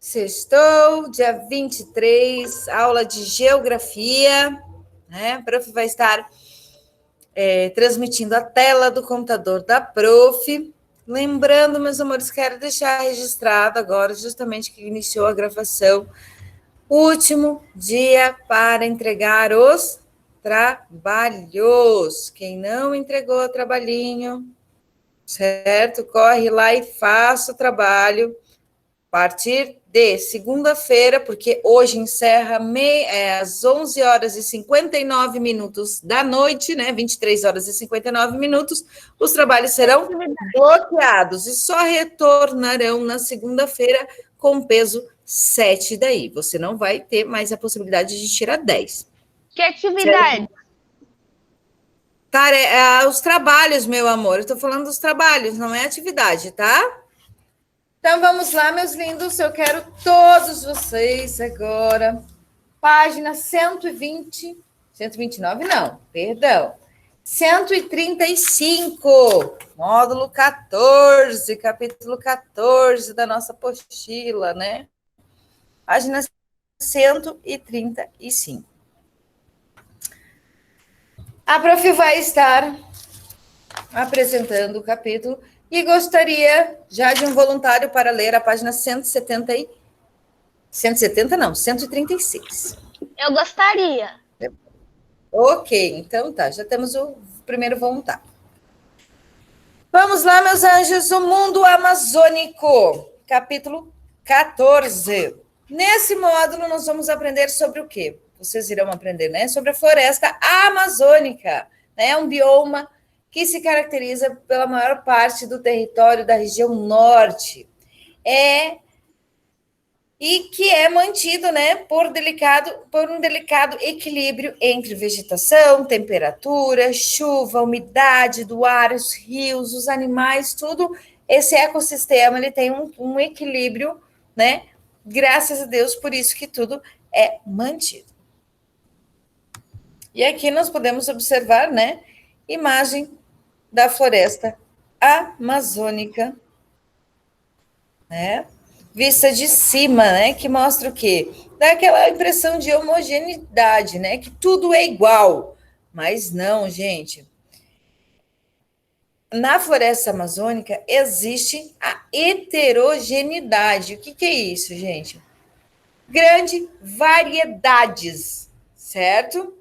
Sextou, dia 23, aula de geografia, né? A prof vai estar transmitindo a tela do computador da prof. Lembrando, meus amores, quero deixar registrado agora, justamente que iniciou a gravação, último dia para entregar os trabalhos. Quem não entregou o trabalhinho, certo? Corre lá e faça o trabalho. A partir de segunda-feira, porque hoje encerra às 11 horas e 59 minutos da noite, né? 23 horas e 59 minutos, os trabalhos serão bloqueados e só retornarão na segunda-feira com peso 7 daí. Você não vai ter mais a possibilidade de tirar 10. Que atividade? Os trabalhos, meu amor. Eu estou falando dos trabalhos, não é atividade, tá? Então, vamos lá, meus lindos. Eu quero todos vocês agora. Página 120. 129, não, perdão. 135, módulo 14, capítulo 14 da nossa apostila, né? Página 135. A prof vai estar apresentando o capítulo e gostaria já de um voluntário para ler a página 136. Eu gostaria. Ok, então tá, já temos o primeiro voluntário. Vamos lá, meus anjos, o mundo amazônico, capítulo 14. Nesse módulo, nós vamos aprender sobre o quê? Vocês irão aprender, né? Sobre a floresta amazônica, né? Um bioma que se caracteriza pela maior parte do território da região norte. E que é mantido, né, por um delicado equilíbrio entre vegetação, temperatura, chuva, umidade do ar, os rios, os animais, tudo. Esse ecossistema ele tem um equilíbrio, né? Graças a Deus, por isso que tudo é mantido. E aqui nós podemos observar, né, imagem da floresta amazônica, né? Vista de cima, né? Que mostra o quê? Dá aquela impressão de homogeneidade, né? Que tudo é igual. Mas não, gente. Na floresta amazônica existe a heterogeneidade. O que é isso, gente? Grande variedades, certo?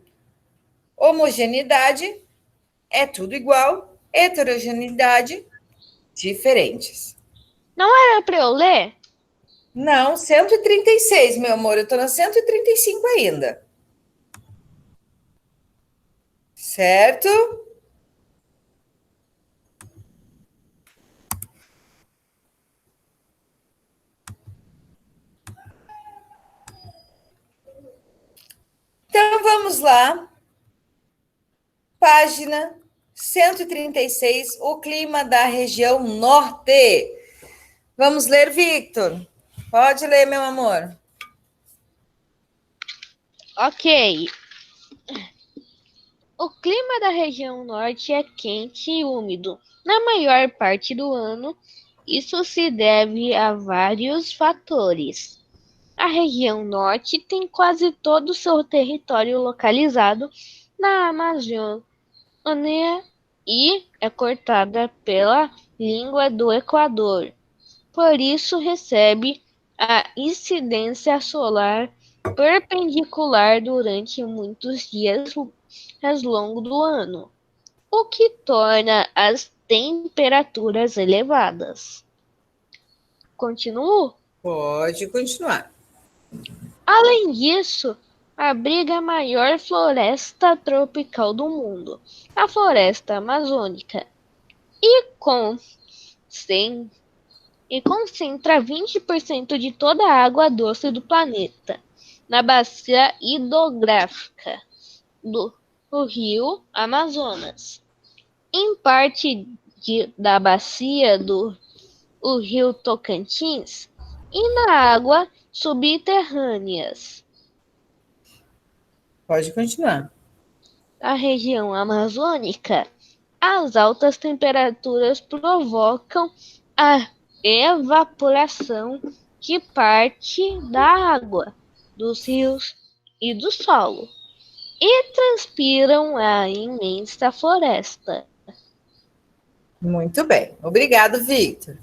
Homogeneidade é tudo igual, heterogeneidade diferentes. Não era para eu ler? Não, 136, meu amor. Eu estou na 135 ainda. Certo? Então, vamos lá. Página 136, o clima da região norte. Vamos ler, Victor? Pode ler, meu amor. Ok. O clima da região norte é quente e úmido na maior parte do ano. Isso se deve a vários fatores. A região norte tem quase todo o seu território localizado na Amazônia e é cortada pela língua do Equador. Por isso recebe a incidência solar perpendicular durante muitos dias ao longo do ano, o que torna as temperaturas elevadas. Continuo? Pode continuar. Além disso, abriga a maior floresta tropical do mundo, a floresta amazônica, e concentra 20% de toda a água doce do planeta na bacia hidrográfica do rio Amazonas. Em parte da bacia do rio Tocantins e na água subterrâneas. Pode continuar. Na região amazônica, as altas temperaturas provocam a evaporação que parte da água, dos rios e do solo, e transpiram a imensa floresta. Muito bem. Obrigado, Victor.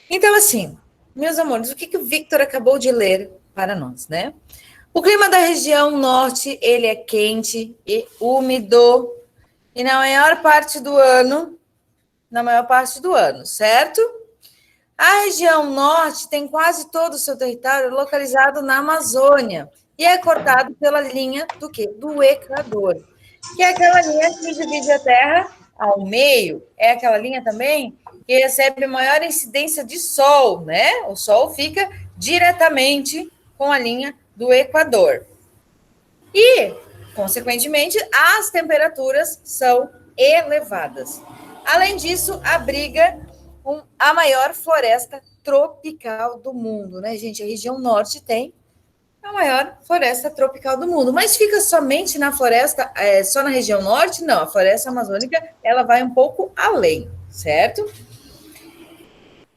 Então, assim, meus amores, o que o Victor acabou de ler para nós, né? O clima da região norte, ele é quente e úmido, e na maior parte do ano, certo? A região norte tem quase todo o seu território localizado na Amazônia e é cortado pela linha do quê? Do Equador, que é aquela linha que divide a Terra ao meio, é aquela linha também que recebe maior incidência de sol, né? O sol fica diretamente com a linha do Equador. E, consequentemente, as temperaturas são elevadas. Além disso, abriga a maior floresta tropical do mundo, né, gente? A região norte tem a maior floresta tropical do mundo, mas fica somente na floresta, só na região norte? Não, a floresta amazônica, ela vai um pouco além, certo?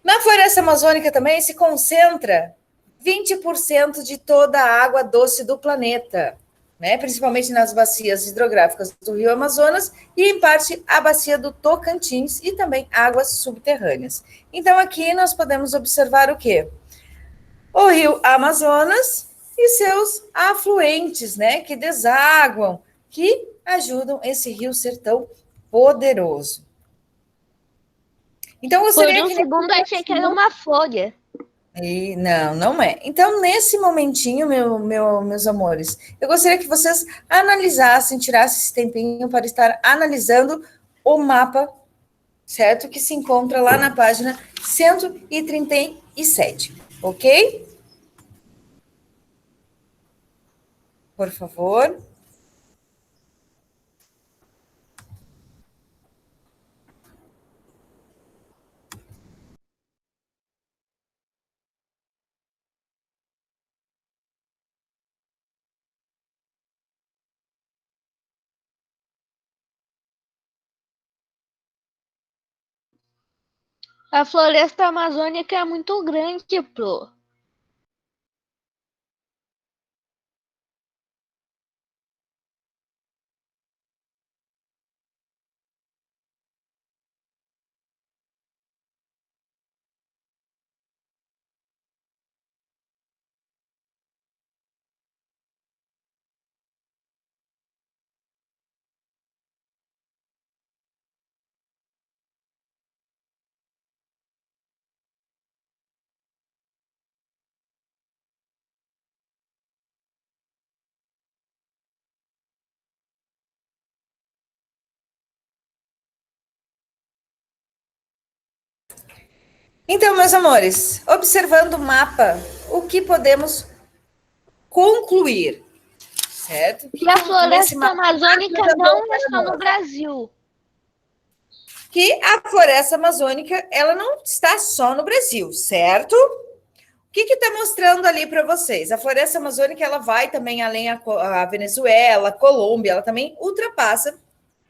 Na floresta amazônica também se concentra 20% de toda a água doce do planeta, né? Principalmente nas bacias hidrográficas do Rio Amazonas e, em parte, a bacia do Tocantins e também águas subterrâneas. Então, aqui nós podemos observar o quê? O Rio Amazonas e seus afluentes, né? Que desaguam, que ajudam esse rio a ser tão poderoso. Então, eu Por gostaria um que... segundo eu achei que era uma folha. E não é. Então, nesse momentinho, meus amores, eu gostaria que vocês analisassem, tirassem esse tempinho para estar analisando o mapa, certo? Que se encontra lá na página 137, ok? Por favor. A floresta amazônica é muito grande, Pro. Então, meus amores, observando o mapa, o que podemos concluir, certo? E a Nesse floresta mapa amazônica não é só no Brasil. Que a floresta amazônica, ela não está só no Brasil, certo? O que está mostrando ali para vocês? A floresta amazônica, ela vai também além a Venezuela, a Colômbia, ela também ultrapassa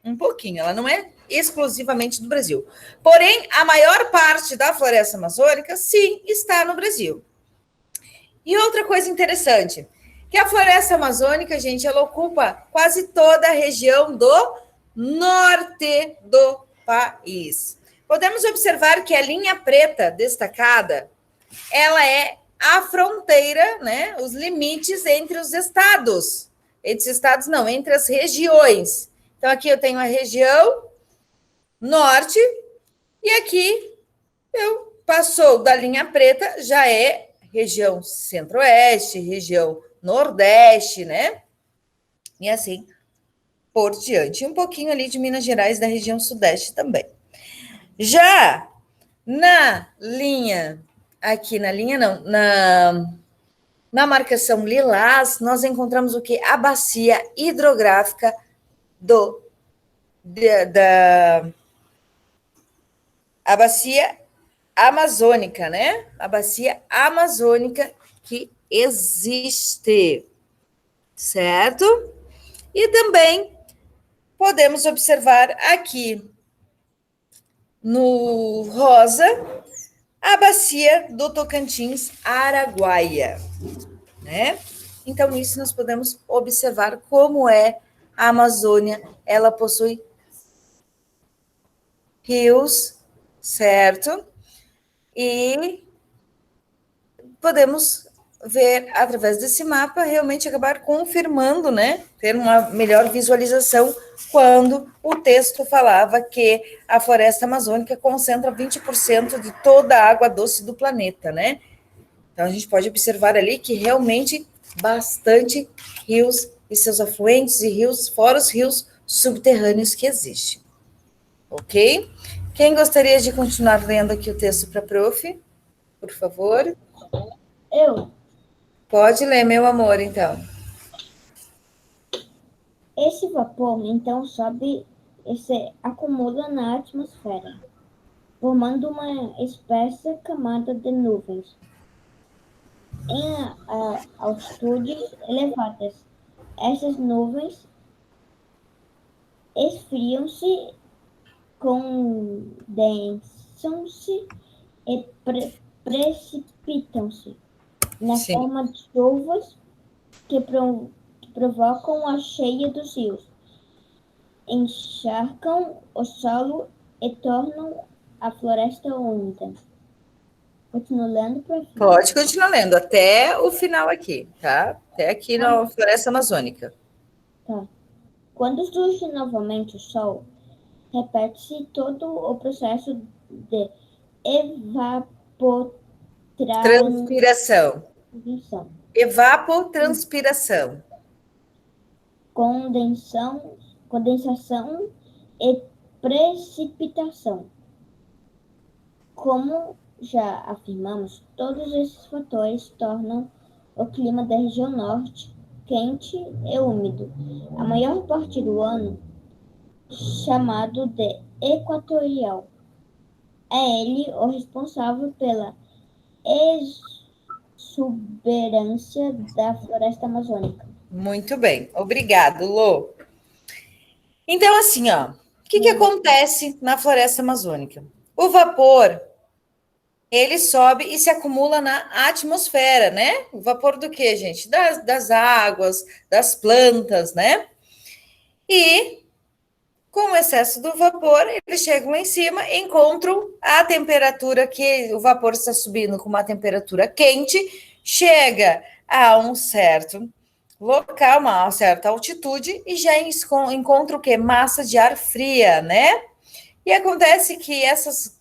um pouquinho, ela não é exclusivamente do Brasil. Porém, a maior parte da floresta amazônica, sim, está no Brasil. E outra coisa interessante, que a floresta amazônica, gente, ela ocupa quase toda a região do norte do país. Podemos observar que a linha preta destacada, ela é a fronteira, né, os limites entre os estados. Entre os estados não, entre as regiões. Então, aqui eu tenho a região norte e aqui eu passou da linha preta, já é região centro-oeste, região nordeste, né? E assim por diante. Um pouquinho ali de Minas Gerais, da região sudeste também. Já na linha, aqui na linha não, na marcação lilás, nós encontramos o que? A bacia hidrográfica a bacia amazônica, né? A bacia amazônica que existe, certo? E também podemos observar aqui no rosa a bacia do Tocantins Araguaia, né? Então, isso nós podemos observar como é a Amazônia. Ela possui rios, certo? E podemos ver, através desse mapa, realmente acabar confirmando, né? Ter uma melhor visualização quando o texto falava que a floresta amazônica concentra 20% de toda a água doce do planeta, né? Então, a gente pode observar ali que realmente bastante rios e seus afluentes e rios, fora os rios subterrâneos que existem. Ok? Quem gostaria de continuar lendo aqui o texto para a prof? Por favor. Eu. Pode ler, meu amor, então. Esse vapor, então, sobe e se acumula na atmosfera, formando uma espessa camada de nuvens. Em altitudes elevadas, essas nuvens esfriam-se, condensam-se e precipitam-se na Sim. forma de chuvas que provocam a cheia dos rios, encharcam o solo e tornam a floresta úmida. Continua lendo, prof. Pode continuar lendo até o final aqui, tá? Até aqui na floresta amazônica. Tá. Quando surge novamente o sol, repete-se todo o processo de Transpiração. Evapotranspiração. Condensação e precipitação. Como já afirmamos, todos esses fatores tornam o clima da região norte quente e úmido, a maior parte do ano, chamado de equatorial. É ele o responsável pela exuberância da floresta amazônica. Muito bem, obrigado, Lô. Então, assim, ó, o que acontece na floresta amazônica? O vapor, ele sobe e se acumula na atmosfera, né? O vapor do quê, gente? Das águas, das plantas, né? E com o excesso do vapor, eles chegam lá em cima, encontram a temperatura que o vapor está subindo com uma temperatura quente, chega a um certo local, uma certa altitude, e já encontra o quê? Massa de ar fria, né? E acontece que essas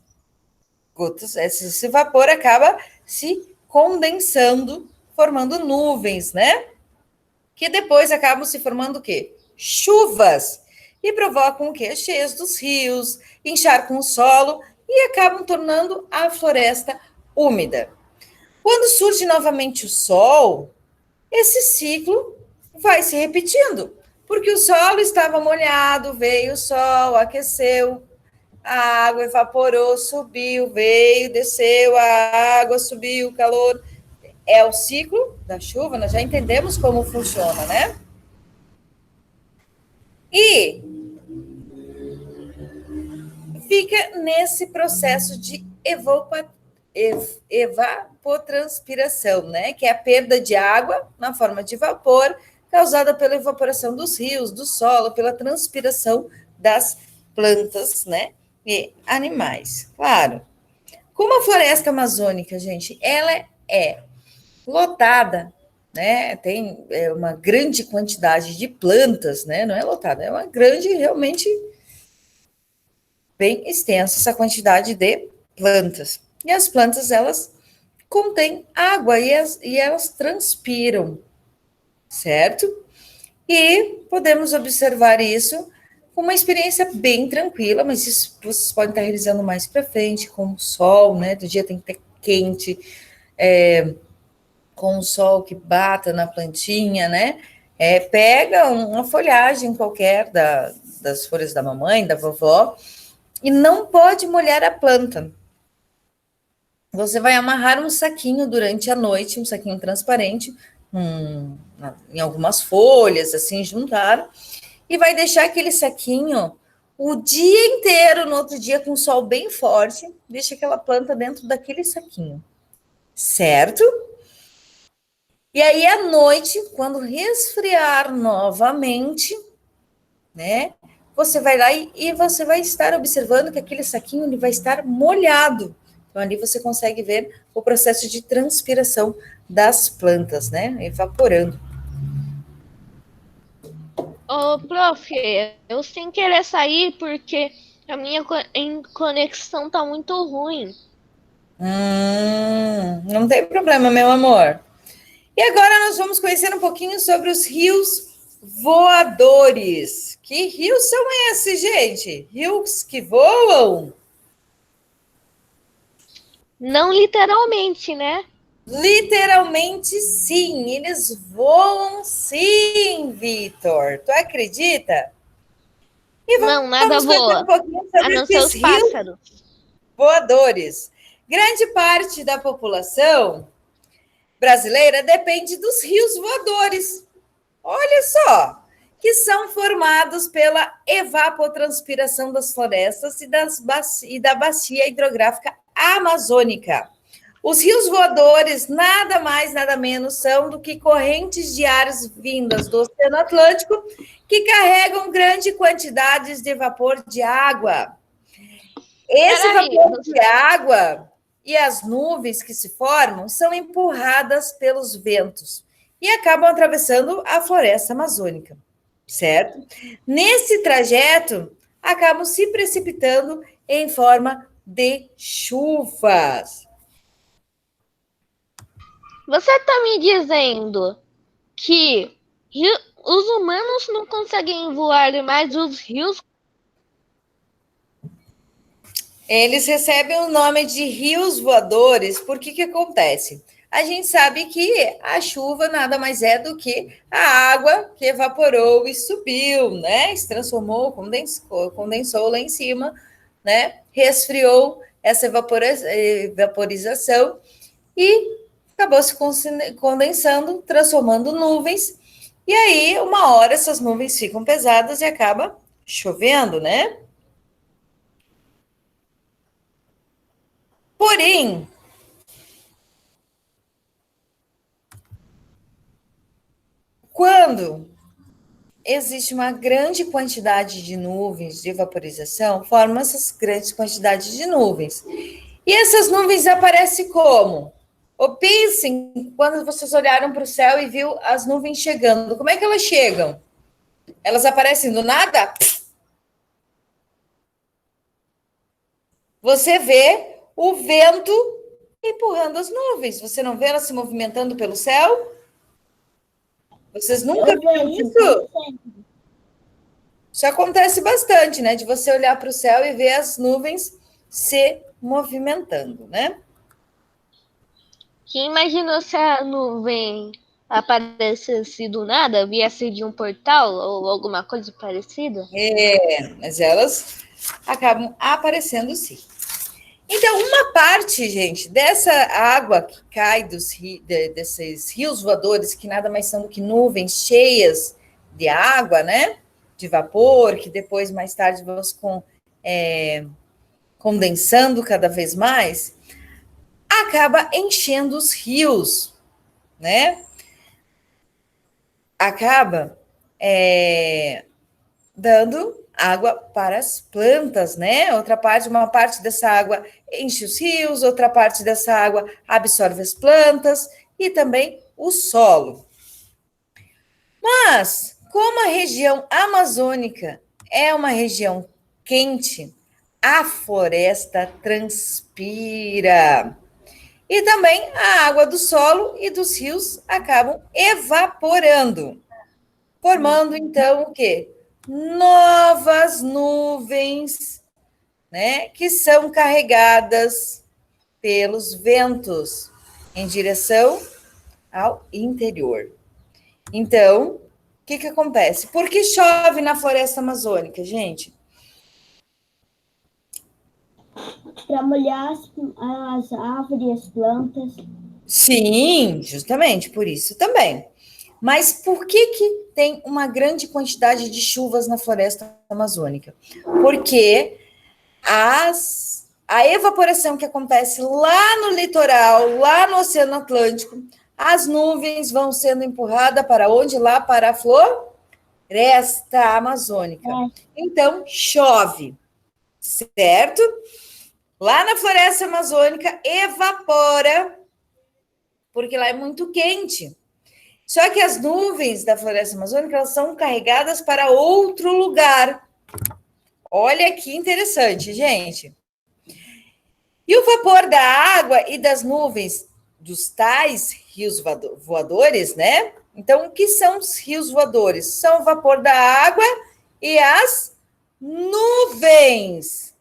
gotas, esse vapor acaba se condensando, formando nuvens, né? Que depois acabam se formando o quê? Chuvas. E provocam o quê? Cheias dos rios, encharcam o solo e acabam tornando a floresta úmida. Quando surge novamente o sol, esse ciclo vai se repetindo, porque o solo estava molhado, veio o sol, aqueceu, a água evaporou, subiu, veio, desceu, a água subiu, o calor. É o ciclo da chuva, nós já entendemos como funciona, né? E fica nesse processo de evapotranspiração, né? Que é a perda de água na forma de vapor causada pela evaporação dos rios, do solo, pela transpiração das plantas, né? E animais. Claro. Como a floresta amazônica, gente, ela é lotada, né? Tem uma grande quantidade de plantas, né? Não é lotada, é uma grande, realmente bem extensa essa quantidade de plantas. E as plantas, elas contêm água e elas transpiram, certo? E podemos observar isso com uma experiência bem tranquila, mas isso vocês podem estar realizando mais para frente, com o sol, né? Do dia tem que estar quente, com o sol que bata na plantinha, né? Pega uma folhagem qualquer das folhas da mamãe, da vovó, e não pode molhar a planta. Você vai amarrar um saquinho durante a noite, um saquinho transparente, em algumas folhas, assim, juntar, e vai deixar aquele saquinho o dia inteiro, no outro dia com sol bem forte, deixa aquela planta dentro daquele saquinho, certo? E aí, à noite, quando resfriar novamente, né? Você vai lá e você vai estar observando que aquele saquinho ele vai estar molhado. Então, ali você consegue ver o processo de transpiração das plantas, né? Evaporando. Ô, prof, eu sem querer sair porque a minha conexão tá muito ruim. Não tem problema, meu amor. E agora nós vamos conhecer um pouquinho sobre os rios voadores. Que rios são esses, gente? Rios que voam? Não literalmente, né? Literalmente sim, eles voam sim, Vitor. Tu acredita? E Não, nada vamos conhecer um voa, pouquinho a sobre não ser esses os rios pássaros. voadores. Grande parte da população brasileira depende dos rios voadores. Olha só, que são formados pela evapotranspiração das florestas e da bacia hidrográfica amazônica. Os rios voadores nada mais, nada menos são do que correntes de ares vindas do Oceano Atlântico que carregam grandes quantidades de vapor de água. Esse Peraí, vapor de água e as nuvens que se formam são empurradas pelos ventos e acabam atravessando a floresta amazônica, certo? Nesse trajeto, acabam se precipitando em forma de chuvas. você tá me dizendo que os humanos não conseguem voar, mas os rios. Eles recebem o nome de rios voadores, porque que acontece? A gente sabe que a chuva nada mais é do que a água que evaporou e subiu, né? Se transformou, condensou lá em cima, né? Resfriou essa vaporização e acabou se condensando, transformando nuvens. E aí, uma hora, essas nuvens ficam pesadas e acaba chovendo, né? Porém, quando existe uma grande quantidade de nuvens de vaporização, formam essas grandes quantidades de nuvens. E essas nuvens aparecem como? Ou pensem, quando vocês olharam para o céu e viu as nuvens chegando, como é que elas chegam? Elas aparecem do nada? Você vê o vento empurrando as nuvens. Você não vê elas se movimentando pelo céu? Vocês nunca Eu viram vejo isso? sempre. Isso acontece bastante, né? De você olhar para o céu e ver as nuvens se movimentando, né? Quem imaginou se a nuvem aparecesse do nada, viesse de um portal ou alguma coisa parecida? Mas elas acabam aparecendo sim. Então, uma parte, gente, dessa água que cai desses rios voadores, que nada mais são do que nuvens cheias de água, né? De vapor, que depois, mais tarde, vão se condensando cada vez mais, acaba enchendo os rios, né? Acaba dando água para as plantas, né? Uma parte dessa água enche os rios, outra parte dessa água absorve as plantas e também o solo. Mas, como a região amazônica é uma região quente, a floresta transpira. E também a água do solo e dos rios acabam evaporando, formando então o quê? Novas nuvens, né, que são carregadas pelos ventos em direção ao interior. Então, o que acontece? Por que chove na floresta amazônica, gente? Para molhar as árvores e as plantas. Sim, justamente por isso também. Mas por que tem uma grande quantidade de chuvas na floresta amazônica? Porque a evaporação que acontece lá no litoral, lá no Oceano Atlântico, as nuvens vão sendo empurradas para onde? Lá para a floresta amazônica. Então, chove, certo? Lá na floresta amazônica, evapora, porque lá é muito quente. Só que as nuvens da floresta amazônica, elas são carregadas para outro lugar. Olha que interessante, gente. E o vapor da água e das nuvens dos tais rios voadores, né? Então, o que são os rios voadores? São o vapor da água e as nuvens.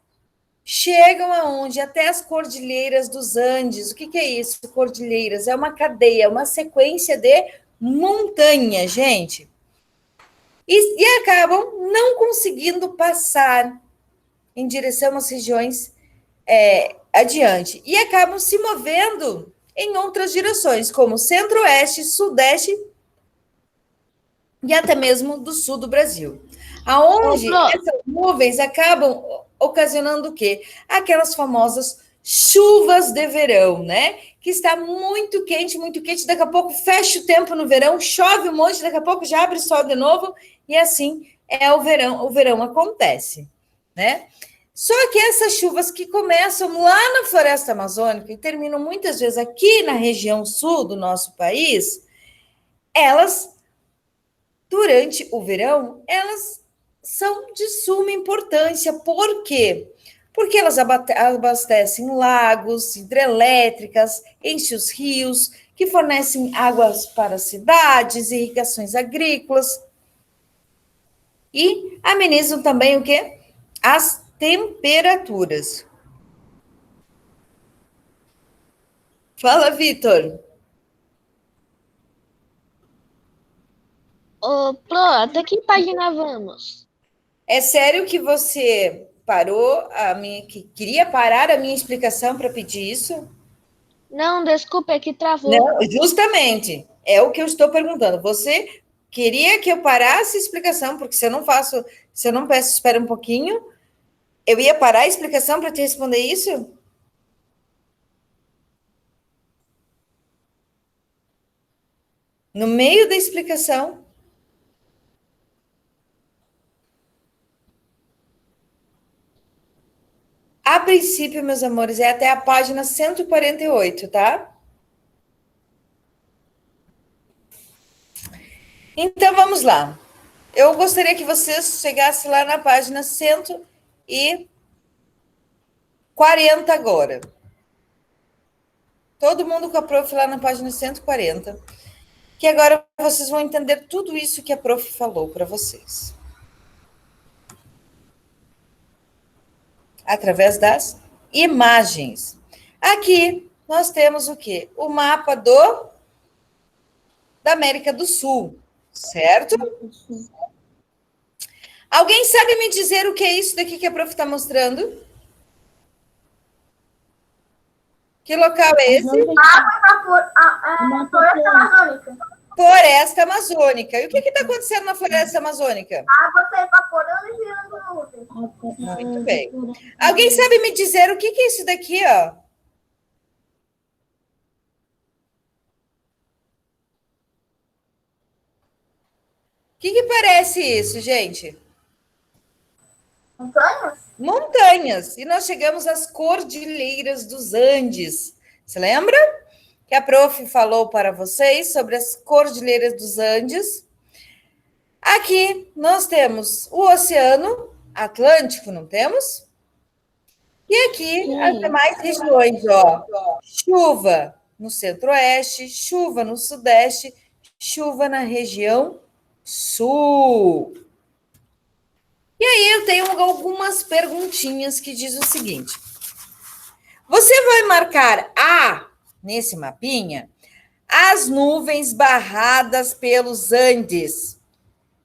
Chegam aonde? Até as cordilheiras dos Andes. O que é isso? Cordilheiras é uma cadeia, uma sequência de montanha, gente. E acabam não conseguindo passar em direção às regiões adiante. E acabam se movendo em outras direções, como centro-oeste, sudeste e até mesmo do sul do Brasil. Aonde essas nuvens acabam ocasionando o quê? Aquelas famosas chuvas de verão, né? Que está muito quente, daqui a pouco fecha o tempo no verão, chove um monte, daqui a pouco já abre sol de novo, e assim é o verão acontece, né? Só que essas chuvas que começam lá na floresta amazônica e terminam muitas vezes aqui na região sul do nosso país, elas, durante o verão, elas são de suma importância. Por quê? Porque elas abastecem lagos, hidrelétricas, enchem os rios, que fornecem águas para cidades, irrigações agrícolas e amenizam também o quê? As temperaturas. Fala, Vitor. Pro, até que página vamos? É sério que você parou que queria parar a minha explicação para pedir isso? Não, desculpa, é que travou. Não, justamente, é o que eu estou perguntando. Você queria que eu parasse a explicação, porque se eu não peço, espera um pouquinho, eu ia parar a explicação para te responder isso? No meio da explicação. A princípio, meus amores, é até a página 148, tá? Então, vamos lá. Eu gostaria que vocês chegassem lá na página 140 agora. Todo mundo com a prof lá na página 140. Que agora vocês vão entender tudo isso que a prof falou para vocês. Através das imagens. Aqui nós temos o quê? O mapa da América do Sul, certo? Alguém sabe me dizer o que é isso daqui que a prof está mostrando? Que local é esse? Floresta Amazônica. Floresta Amazônica. E o que está acontecendo na Floresta Amazônica? A água está evaporando e girando nuvens. Muito bem. Alguém sabe me dizer o que é isso daqui, ó? O que parece isso, gente? Montanhas? Montanhas. E nós chegamos às Cordilheiras dos Andes. Você lembra? Que a prof falou para vocês sobre as Cordilheiras dos Andes. Aqui nós temos o Oceano Atlântico, não temos? E aqui as demais regiões, ó. Chuva no centro-oeste, chuva no sudeste, chuva na região sul. E aí eu tenho algumas perguntinhas que diz o seguinte. Você vai marcar nesse mapinha, as nuvens barradas pelos Andes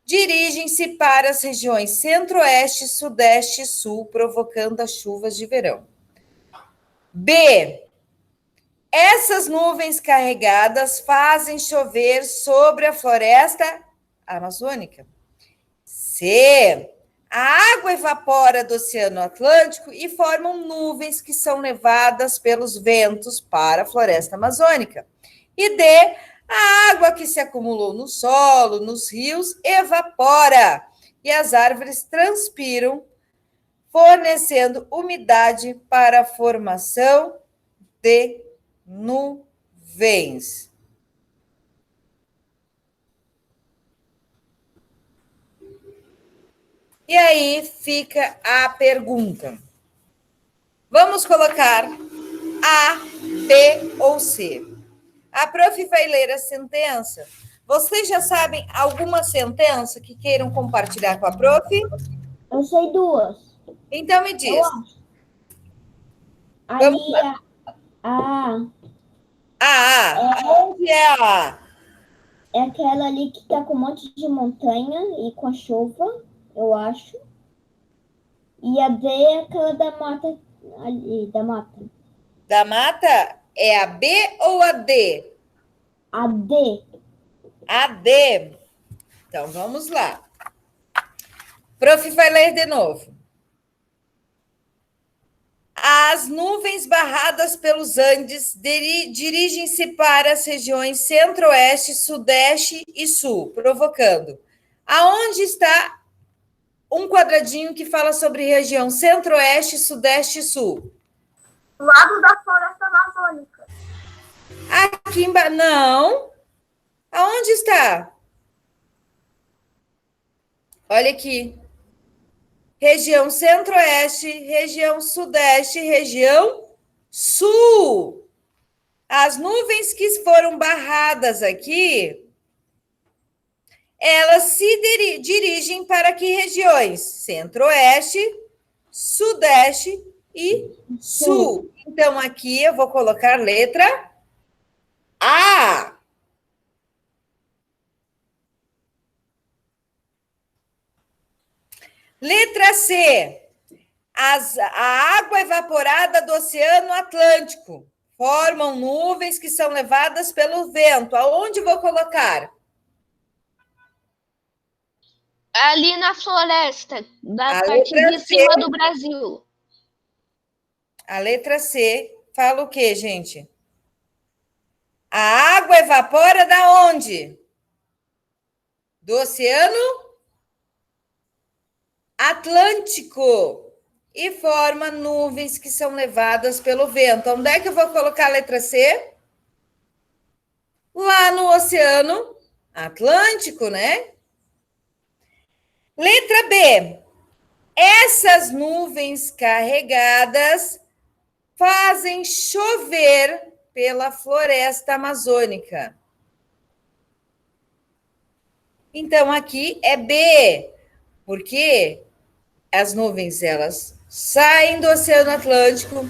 dirigem-se para as regiões centro-oeste, sudeste e sul, provocando as chuvas de verão. B. Essas nuvens carregadas fazem chover sobre a floresta amazônica. C. A água evapora do Oceano Atlântico e formam nuvens que são levadas pelos ventos para a floresta amazônica. E D. A água que se acumulou no solo, nos rios, evapora e as árvores transpiram, fornecendo umidade para a formação de nuvens. E aí fica a pergunta. Vamos colocar A, B ou C. A prof vai ler a sentença. Vocês já sabem alguma sentença que queiram compartilhar com a prof? Eu sei duas. Então me diz. Aí a Onde é a A? é aquela ali que tá com um monte de montanha e com a chuva, eu acho. E a D é aquela da mata ali, da mata. Da mata é a B ou a D? A D. A D. Então vamos lá. Prof vai ler de novo. As nuvens barradas pelos Andes dirigem-se para as regiões centro-oeste, sudeste e sul, provocando. Aonde está um quadradinho que fala sobre região centro-oeste, sudeste e sul? Do lado da floresta amazônica. Aqui embaixo. Não. Aonde está? Olha aqui. Região centro-oeste, região sudeste, região sul. As nuvens que foram barradas aqui, elas se dirigem para que regiões? Centro-oeste, sudeste e sul. Então, aqui eu vou colocar letra A. Letra C. A água evaporada do Oceano Atlântico formam nuvens que são levadas pelo vento. Aonde vou colocar? Ali na floresta, da parte de cima do Brasil. A letra C fala o quê, gente? A água evapora da onde? Do Oceano Atlântico e forma nuvens que são levadas pelo vento. Onde é que eu vou colocar a letra C? Lá no Oceano Atlântico, né? Letra B. Essas nuvens carregadas fazem chover pela floresta amazônica. Então, aqui é B, porque as nuvens, elas saem do Oceano Atlântico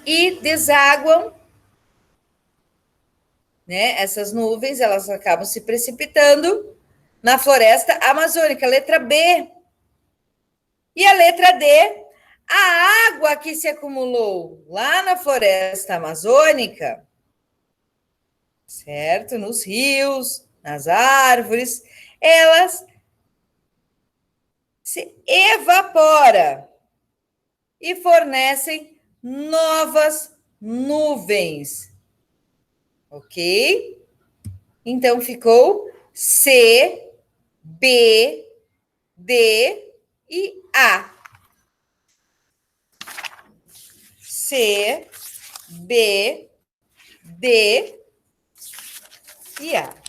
e desaguam, né? Essas nuvens, elas acabam se precipitando na floresta amazônica. Letra B. E a letra D, a água que se acumulou lá na floresta amazônica, certo? Nos rios, nas árvores, elas se evapora e fornecem novas nuvens. Ok? Então, ficou C, B, D e A. C, B, D e A.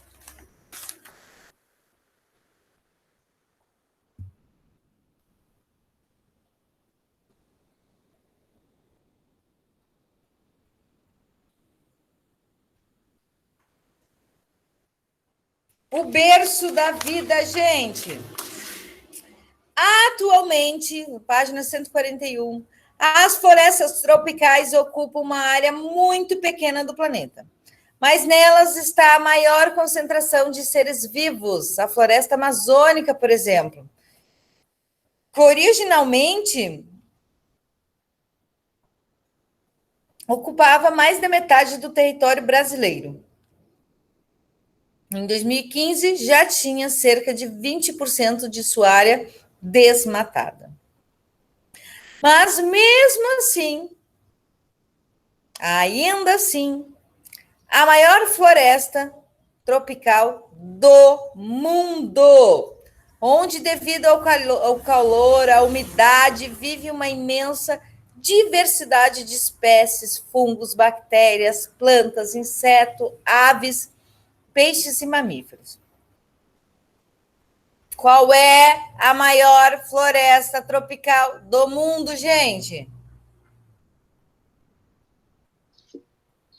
O berço da vida, gente. Atualmente, página 141, as florestas tropicais ocupam uma área muito pequena do planeta, mas nelas está a maior concentração de seres vivos, a floresta amazônica, por exemplo. Originalmente, ocupava mais da metade do território brasileiro. Em 2015, já tinha cerca de 20% de sua área desmatada. Mas, mesmo assim, ainda assim, a maior floresta tropical do mundo, onde, devido ao calor, à umidade, vive uma imensa diversidade de espécies, fungos, bactérias, plantas, insetos, aves, peixes e mamíferos. Qual é a maior floresta tropical do mundo, gente?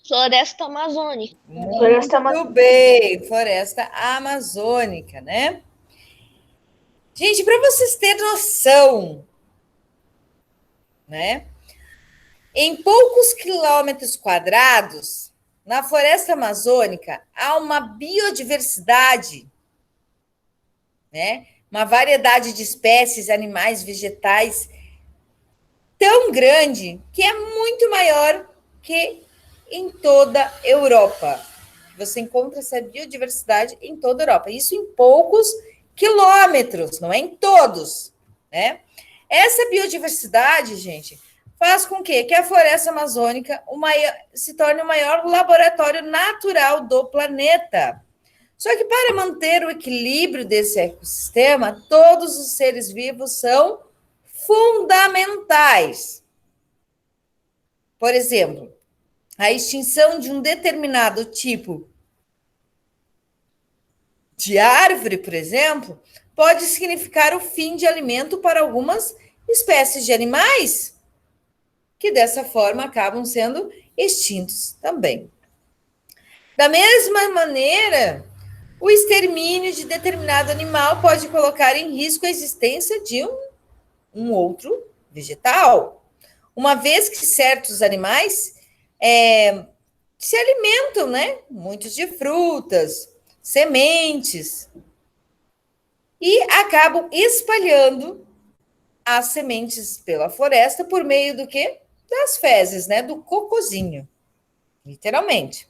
Floresta Amazônica. Muito bem, floresta amazônica, né? Gente, para vocês terem noção, né? Em poucos quilômetros quadrados, na floresta amazônica, há uma biodiversidade, né? Uma variedade de espécies, animais, vegetais tão grande que é muito maior que em toda a Europa. Você encontra essa biodiversidade em toda a Europa. Isso em poucos quilômetros, não é em todos, né? Essa biodiversidade, gente, faz com que a floresta amazônica se torne o maior laboratório natural do planeta. Só que para manter o equilíbrio desse ecossistema, todos os seres vivos são fundamentais. Por exemplo, a extinção de um determinado tipo de árvore, por exemplo, pode significar o fim de alimento para algumas espécies de animais, que dessa forma acabam sendo extintos também. Da mesma maneira, o extermínio de determinado animal pode colocar em risco a existência de um outro vegetal, uma vez que certos animais se alimentam, né? Muitos de frutas, sementes, e acabam espalhando as sementes pela floresta por meio do quê? Das fezes, né? Do cocozinho, literalmente.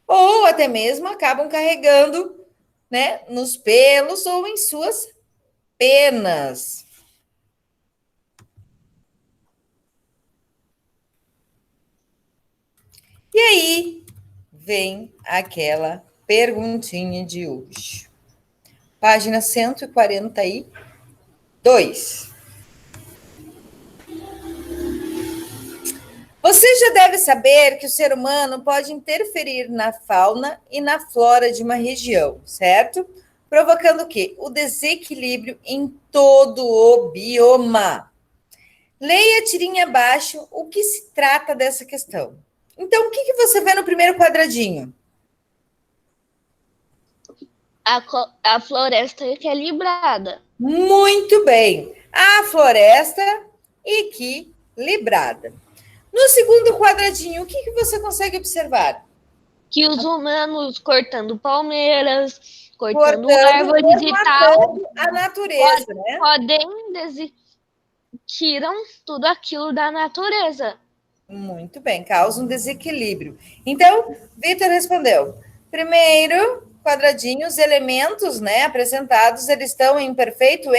Ou até mesmo acabam carregando, né? Nos pelos ou em suas penas. E aí vem aquela perguntinha de hoje. Página 142. Você já deve saber que o ser humano pode interferir na fauna e na flora de uma região, certo? Provocando o quê? O desequilíbrio em todo o bioma. Leia a tirinha abaixo o que se trata dessa questão. Então, o que você vê no primeiro quadradinho? A floresta equilibrada. Muito bem. A floresta equilibrada. No segundo quadradinho, o que você consegue observar? Que os humanos cortando palmeiras, cortando árvores e tal, a natureza, tiram tudo aquilo da natureza. Muito bem, causa um desequilíbrio. Então, Vitor respondeu. Primeiro quadradinho, os elementos, né, apresentados, eles estão em perfeito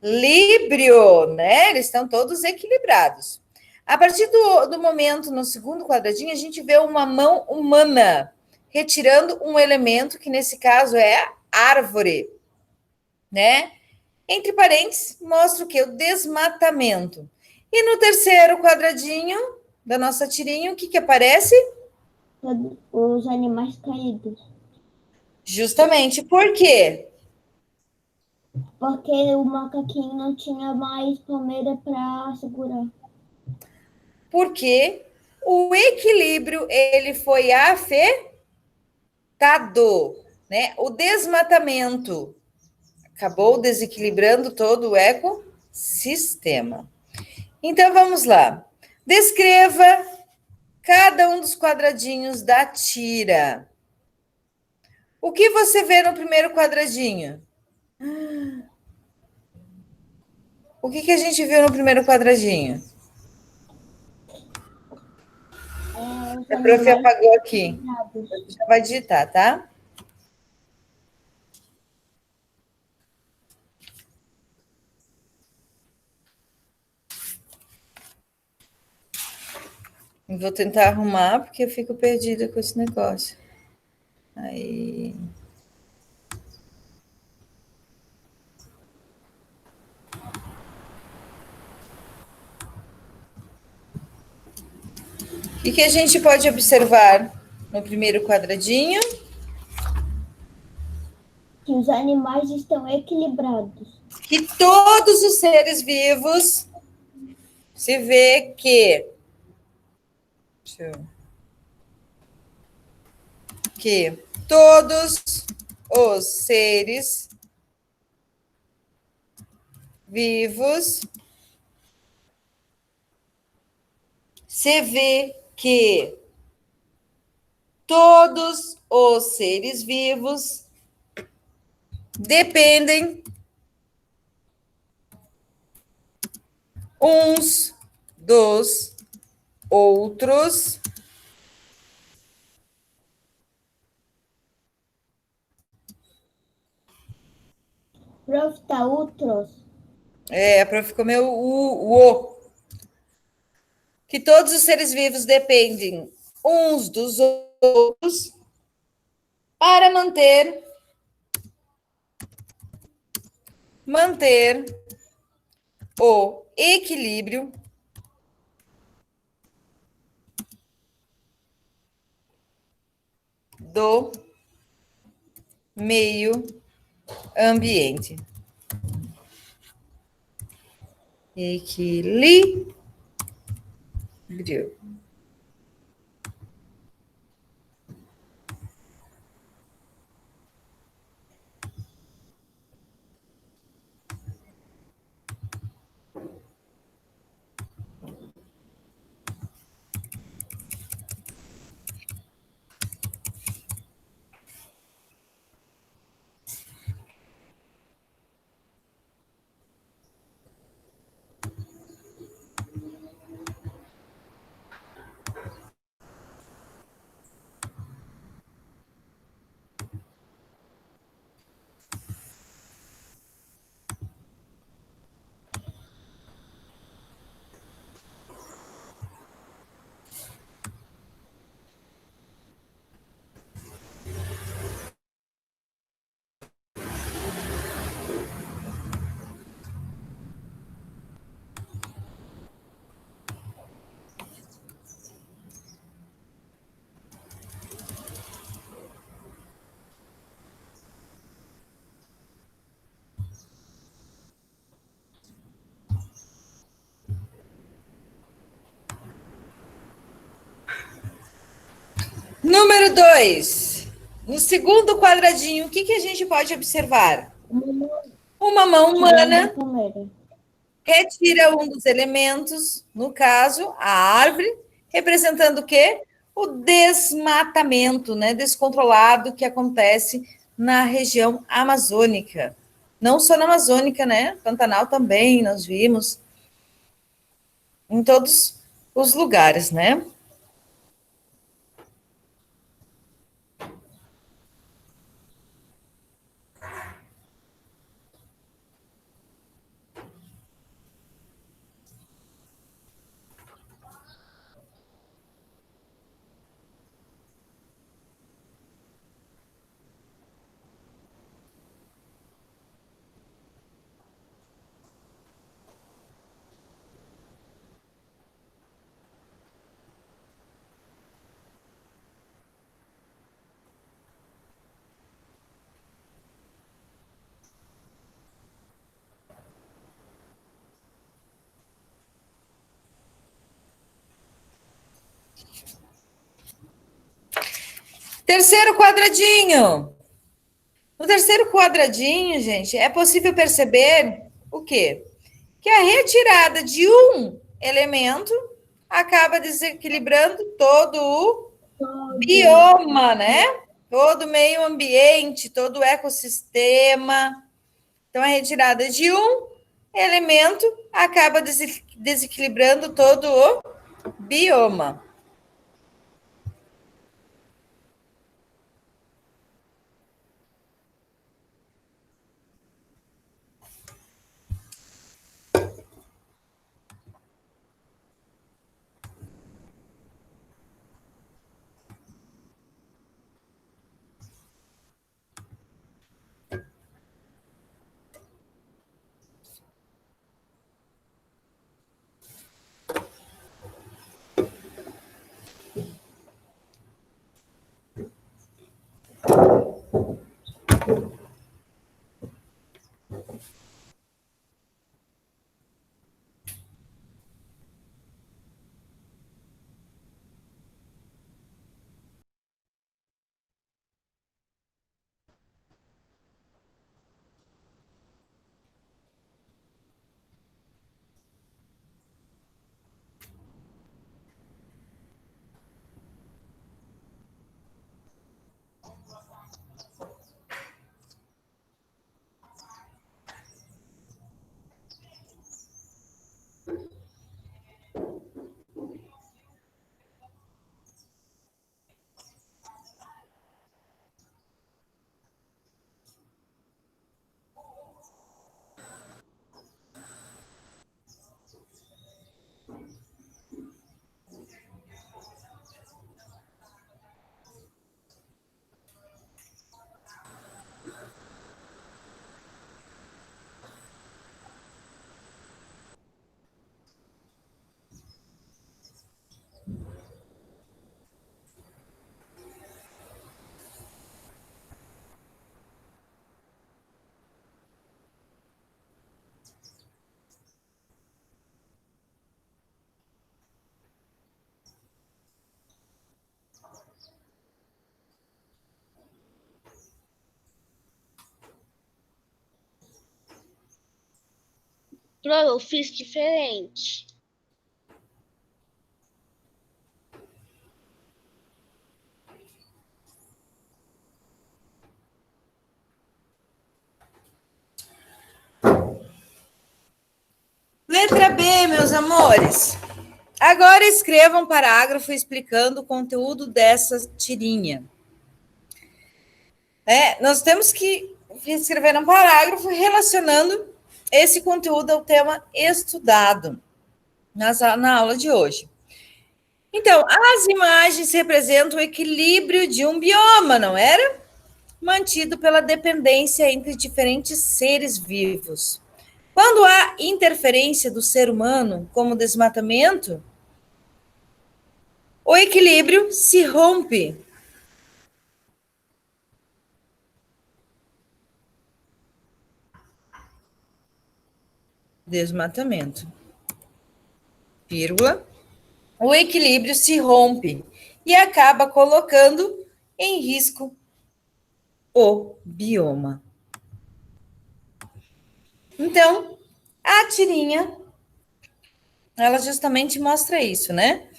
equilíbrio, né? Eles estão todos equilibrados. A partir do momento, no segundo quadradinho, a gente vê uma mão humana retirando um elemento, que nesse caso é a árvore, né? Entre parênteses, mostra o quê? O desmatamento. E no terceiro quadradinho da nossa tirinha, o que aparece? Os animais caídos. Justamente. Por quê? Porque o macaquinho não tinha mais palmeira para segurar. Porque o equilíbrio ele foi afetado, né? O desmatamento acabou desequilibrando todo o ecossistema. Então vamos lá. Descreva cada um dos quadradinhos da tira. O que você vê no primeiro quadradinho? O que a gente viu no primeiro quadradinho? os A prof animais apagou aqui. equilibrados. Já vai digitar, tá? Eu vou tentar arrumar, porque eu fico perdida com esse negócio. Aí. O que a gente pode observar no primeiro quadradinho? Que os animais estão equilibrados. Que todos os seres vivos se vê que todos os seres vivos se vê que todos os seres vivos dependem uns dos outros Prof, tá outros. a prof comeu o. Que todos os seres vivos dependem uns dos outros para manter o equilíbrio do meio ambiente. Equilíbrio. Número 2. No segundo quadradinho, o que a gente pode observar? Uma mão humana retira um dos elementos, no caso, a árvore, representando o quê? O desmatamento, né, descontrolado que acontece na região amazônica. Não só na Amazônica, né? Pantanal também, nós vimos. Em todos os lugares, né? Terceiro quadradinho. No terceiro quadradinho, gente, é possível perceber o quê? Que a retirada de um elemento acaba desequilibrando todo o bioma, né? Todo o meio ambiente, todo o ecossistema. Então, a retirada de um elemento acaba desequilibrando todo o bioma. Eu fiz diferente. Letra B, meus amores. Agora escreva um parágrafo explicando o conteúdo dessa tirinha. Nós temos que escrever um parágrafo relacionando esse conteúdo ao tema estudado na aula de hoje. Então, as imagens representam o equilíbrio de um bioma, não era? Mantido pela dependência entre diferentes seres vivos. Quando há interferência do ser humano, como desmatamento, o equilíbrio se rompe. Desmatamento. Vírgula. O equilíbrio se rompe e acaba colocando em risco o bioma. Então, a tirinha, ela justamente mostra isso, né?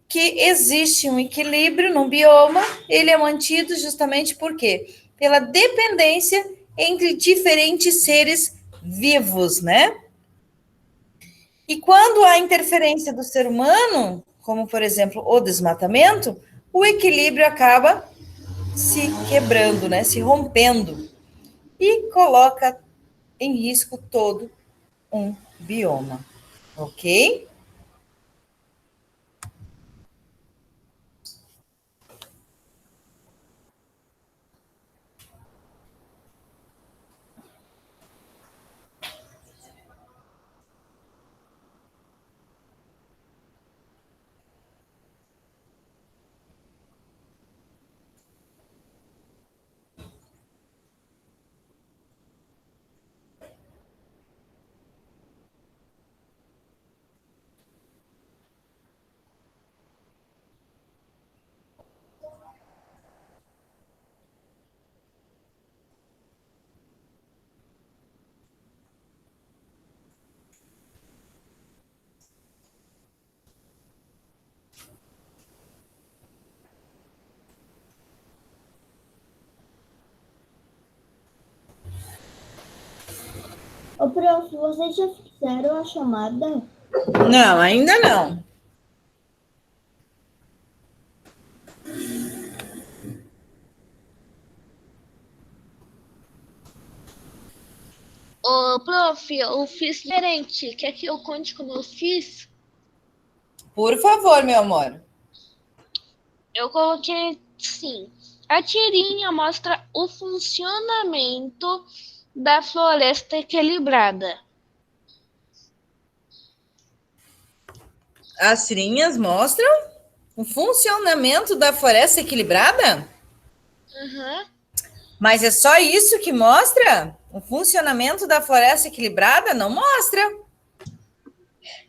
Que existe um equilíbrio no bioma, ele é mantido justamente por quê? Pela dependência entre diferentes seres vivos, né? E quando há interferência do ser humano, como por exemplo o desmatamento, o equilíbrio acaba se quebrando, né? Se rompendo e coloca em risco todo um bioma, ok? Ô, prof, vocês já fizeram a chamada? Não, ainda não. Ô, prof, eu fiz diferente. Quer que eu conte como eu fiz? Por favor, meu amor. Eu coloquei sim. A tirinha mostra o funcionamento da floresta equilibrada. As tirinhas mostram o funcionamento da floresta equilibrada? Uhum. Mas é só isso que mostra? O funcionamento da floresta equilibrada não mostra.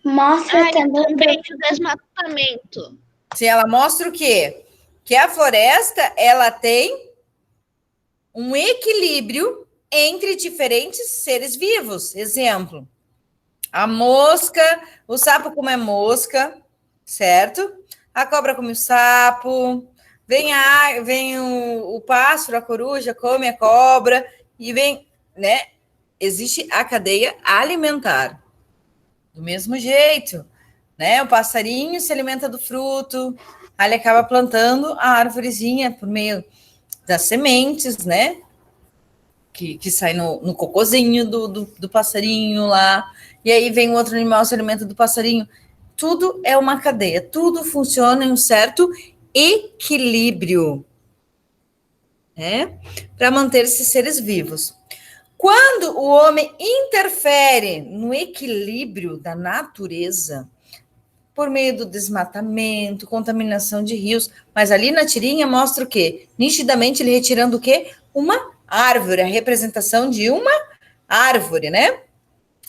Mostra também o desmatamento. Se ela mostra o quê? Que a floresta, ela tem um equilíbrio entre diferentes seres vivos. Exemplo, a mosca, o sapo come a mosca, certo? A cobra come o sapo, vem o pássaro, a coruja come a cobra, e vem, né? Existe a cadeia alimentar. Do mesmo jeito, né? O passarinho se alimenta do fruto, aí ele acaba plantando a árvorezinha por meio das sementes, né? Que sai no cocôzinho do passarinho lá, e aí vem o outro animal se alimenta do passarinho. Tudo é uma cadeia, tudo funciona em um certo equilíbrio, né? Para manter esses seres vivos. Quando o homem interfere no equilíbrio da natureza, por meio do desmatamento, contaminação de rios, mas ali na tirinha mostra o quê? Nitidamente ele retirando o quê? Uma árvore, a representação de uma árvore, né?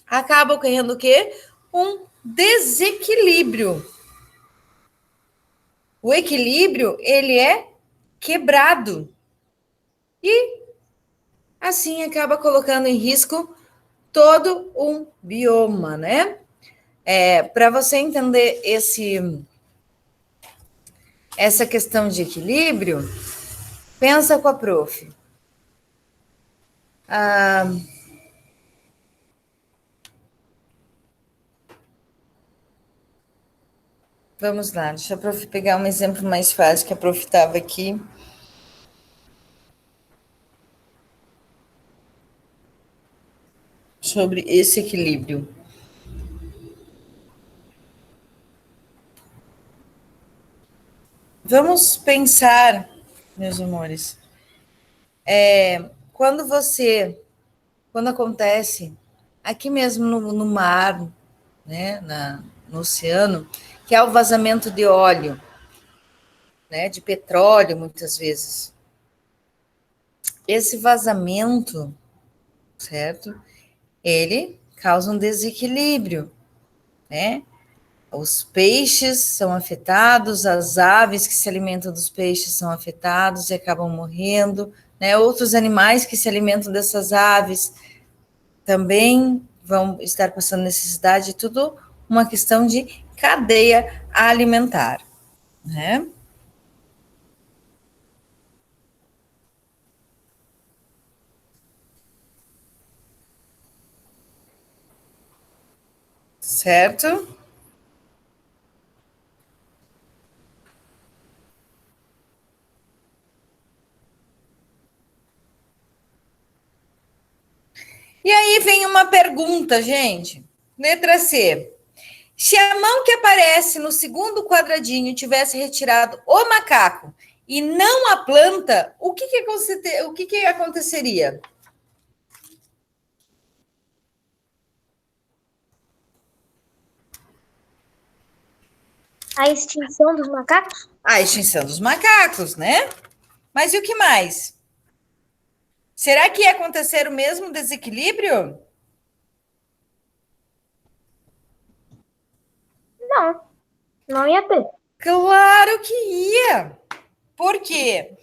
Acaba ocorrendo o quê? Um desequilíbrio. O equilíbrio, ele é quebrado. E assim acaba colocando em risco todo um bioma, né? Para você entender essa questão de equilíbrio, pensa com a prof. Vamos lá, deixa a prof pegar um exemplo mais fácil, que a prof estava aqui. Sobre esse equilíbrio. Vamos pensar, meus amores, quando acontece aqui mesmo no mar, né, no oceano, que é o vazamento de óleo, né, de petróleo, muitas vezes. Esse vazamento, certo? Ele causa um desequilíbrio, né? Os peixes são afetados, as aves que se alimentam dos peixes são afetados e acabam morrendo, né? Outros animais que se alimentam dessas aves também vão estar passando necessidade, tudo uma questão de cadeia alimentar, né? Certo? E aí vem uma pergunta, gente. Letra C. Se a mão que aparece no segundo quadradinho tivesse retirado o macaco e não a planta, o que aconteceria? A extinção dos macacos? A extinção dos macacos, né? Mas e o que mais? Será que ia acontecer o mesmo desequilíbrio? Não, não ia ter. Claro que ia. Por quê?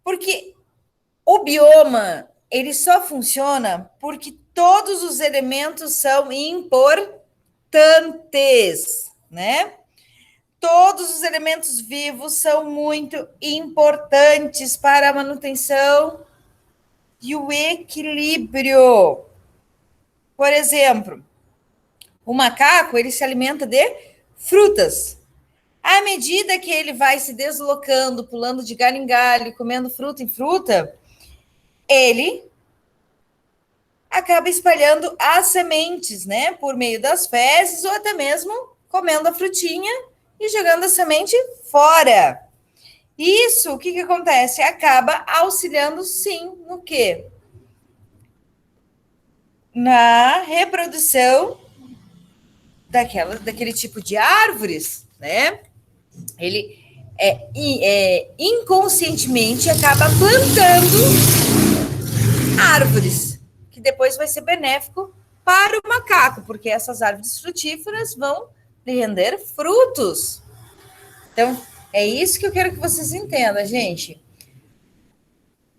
Porque o bioma, ele só funciona porque todos os elementos são importantes, né? Todos os elementos vivos são muito importantes para a manutenção e o equilíbrio. Por exemplo, o macaco, ele se alimenta de frutas. À medida que ele vai se deslocando, pulando de galho em galho, comendo fruta em fruta, ele acaba espalhando as sementes, né? Por meio das fezes ou até mesmo comendo a frutinha e jogando a semente fora. Isso, o que acontece? Acaba auxiliando, sim, no quê? Na reprodução daquele tipo de árvores, né? Ele inconscientemente acaba plantando árvores, que depois vai ser benéfico para o macaco, porque essas árvores frutíferas vão lhe render frutos. Então, é isso que eu quero que vocês entendam, gente.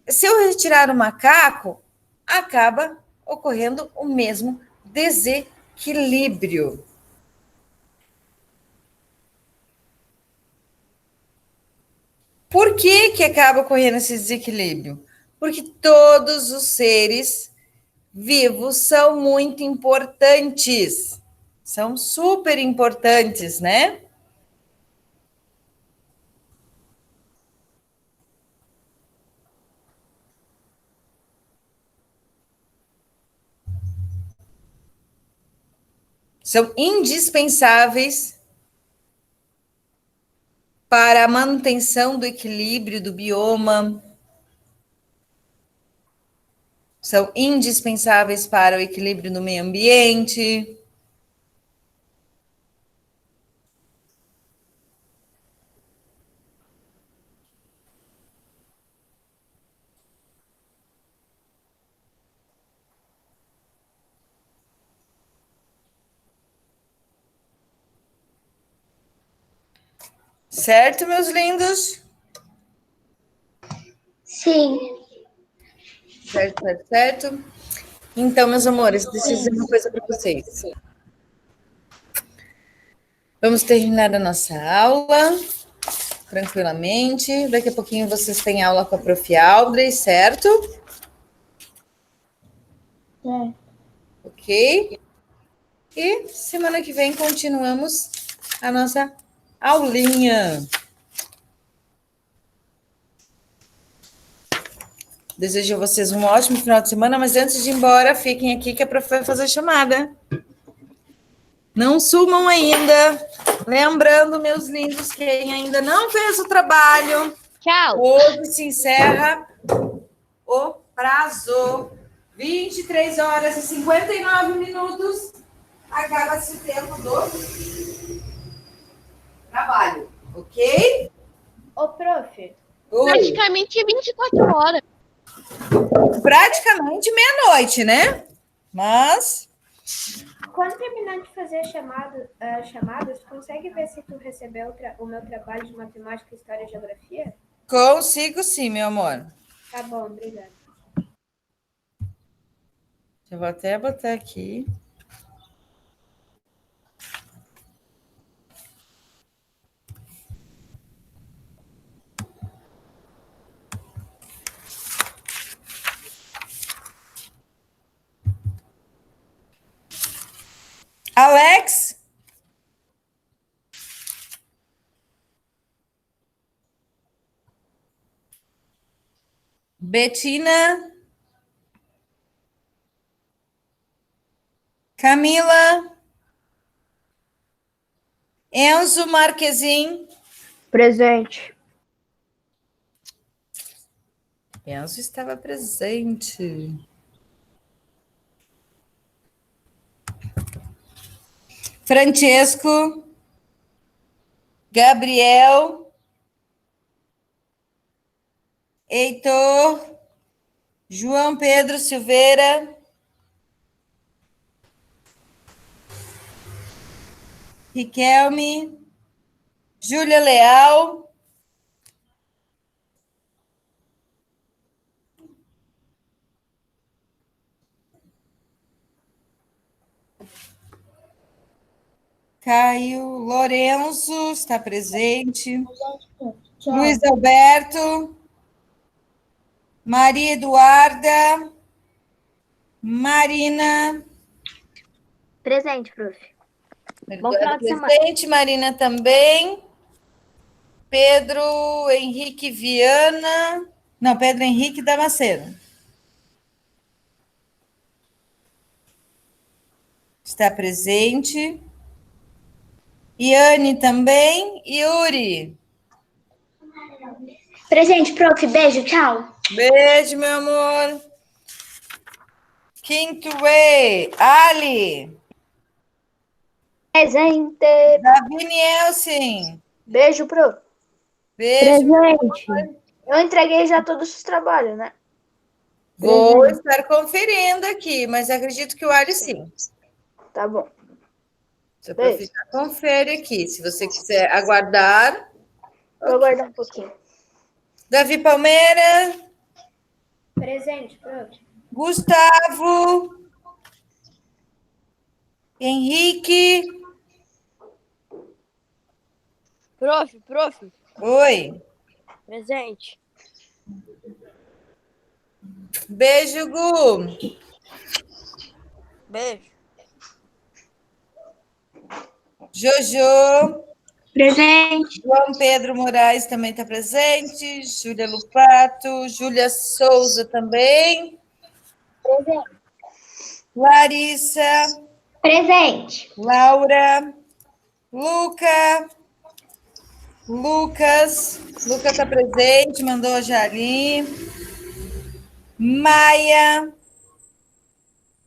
Se eu retirar o macaco, acaba ocorrendo o mesmo desequilíbrio. Por que que acaba ocorrendo esse desequilíbrio? Porque todos os seres vivos são muito importantes. São super importantes, né? São indispensáveis para a manutenção do equilíbrio do bioma, são indispensáveis para o equilíbrio do meio ambiente. Certo, meus lindos? Sim. Certo, certo, certo. Então, meus amores, deixa eu dizer uma coisa para vocês. Vamos terminar a nossa aula tranquilamente. Daqui a pouquinho vocês têm aula com a Prof. Audrey, certo? Certo. Ok? E semana que vem continuamos a nossa aulinha. Desejo a vocês um ótimo final de semana, mas antes de ir embora, fiquem aqui que a Prof vai fazer a chamada. Não sumam ainda. Lembrando, meus lindos, quem ainda não fez o trabalho, Tchau. hoje se encerra o prazo. 23 horas e 59 minutos. Acaba-se o tempo do trabalho, ok? Ô, prof, Oi. Praticamente 24 horas. Praticamente meia-noite, né? Mas Quando terminar de fazer as chamadas, consegue ver se tu recebeu o meu trabalho de matemática, história e geografia? consigo sim, meu amor. Tá bom, obrigada. Eu vou até botar aqui. Alex? Betina? Camila? Enzo Marquezin? Presente. Enzo estava presente. Francesco? Gabriel? Heitor? João Pedro Silveira? Riquelme? Júlia Leal? Caio Lourenço está presente. tchau. Luiz Alberto. Maria Eduarda. Marina. Presente, prof. Bom final de semana. Presente, Marina também. Pedro Henrique Viana. Não, Pedro Henrique Damasceno. Está presente. Iane também. Yuri. Presente, prof. Beijo, tchau. Beijo, meu amor. Quinto E. Ali. Presente. Davi Nielsen. Beijo, prof. Beijo. Presente. Eu entreguei já todos os trabalhos, né? Vou estar conferindo aqui, mas acredito que o Ali sim. Tá bom. Se a prof já confere aqui. Se você quiser aguardar. Vou aguardar um pouquinho. Davi Palmeira. Presente, prof. Gustavo. Henrique. Prof. Oi. Presente. Beijo, Gu. Beijo. Jojo. Presente. João Pedro Moraes também está presente. Júlia Lupato. Júlia Souza também. Presente. Larissa. Presente. Laura. Luca. Lucas. Lucas está presente, mandou já ali. Maia.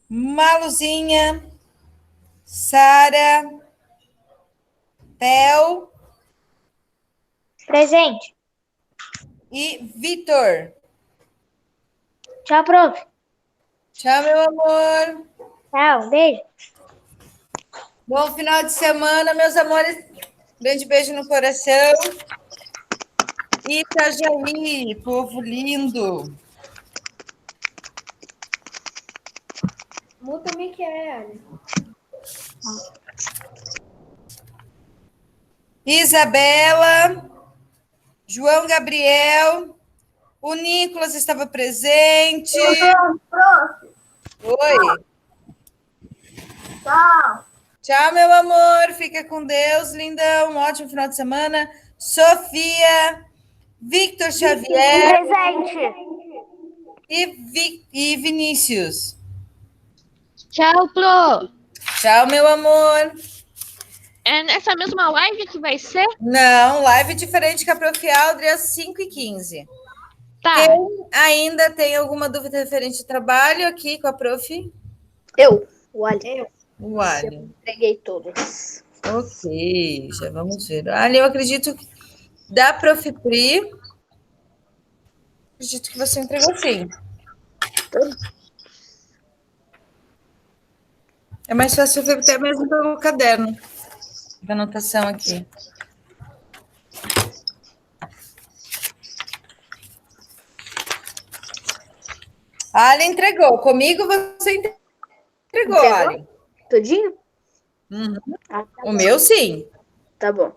Maluzinha. Sara. Theo. Presente. E Vitor. Tchau, prof. Tchau, meu amor. Tchau, beijo. Bom final de semana, meus amores. Grande beijo no coração. Itajaí, povo lindo. Muta o Miquel. Isabela. João Gabriel. O Nicolas estava presente. Prof. Oi. Tchau. Tchau, meu amor. Fica com Deus, lindão. Um ótimo final de semana. Sofia. Victor Xavier. Presente. E Vinícius. Tchau, Pro. Tchau, meu amor. É nessa mesma live que vai ser? Não, live diferente que a Prof. Aldri às 5h15. Tá. Quem ainda tem alguma dúvida referente ao trabalho aqui com a Prof? O Ali. O Ali. Entreguei todos. Ok, já vamos ver. Ali, eu acredito que da Prof. Pri, acredito que você entregou sim. É mais fácil ver até mesmo pelo caderno da anotação aqui. Ali entregou. Comigo você entregou, Ali. Tudinho? Uhum. Ah, tá O meu, sim. Tá bom.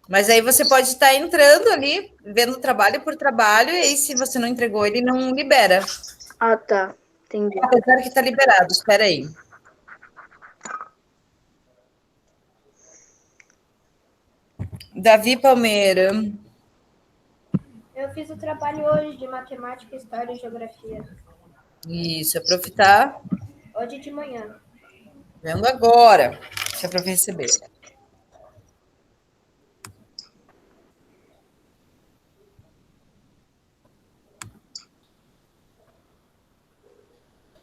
Mas aí você pode estar entrando ali, vendo trabalho por trabalho, e aí se você não entregou, ele não libera. Ah, tá. Entendi. Apesar que está liberado, espera aí. Davi Palmeira. Eu fiz o trabalho hoje de matemática, história e geografia. Isso, a prof tá Hoje de manhã. vendo agora. Se a prof receber.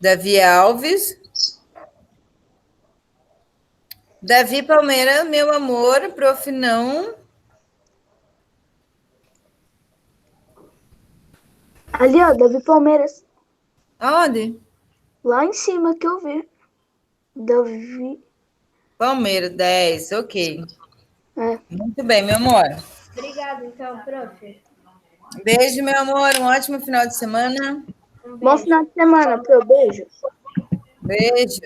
Davi Alves. Davi Palmeira, meu amor, prof não. Ali, ó, Davi Palmeiras. Aonde? Lá em cima que eu vi. Davi. Palmeira, 10, ok. É. Muito bem, meu amor. Obrigada, então, prof. Beijo, meu amor. Um ótimo final de semana. Um Bom beijo. final de semana, pro beijo. Beijo.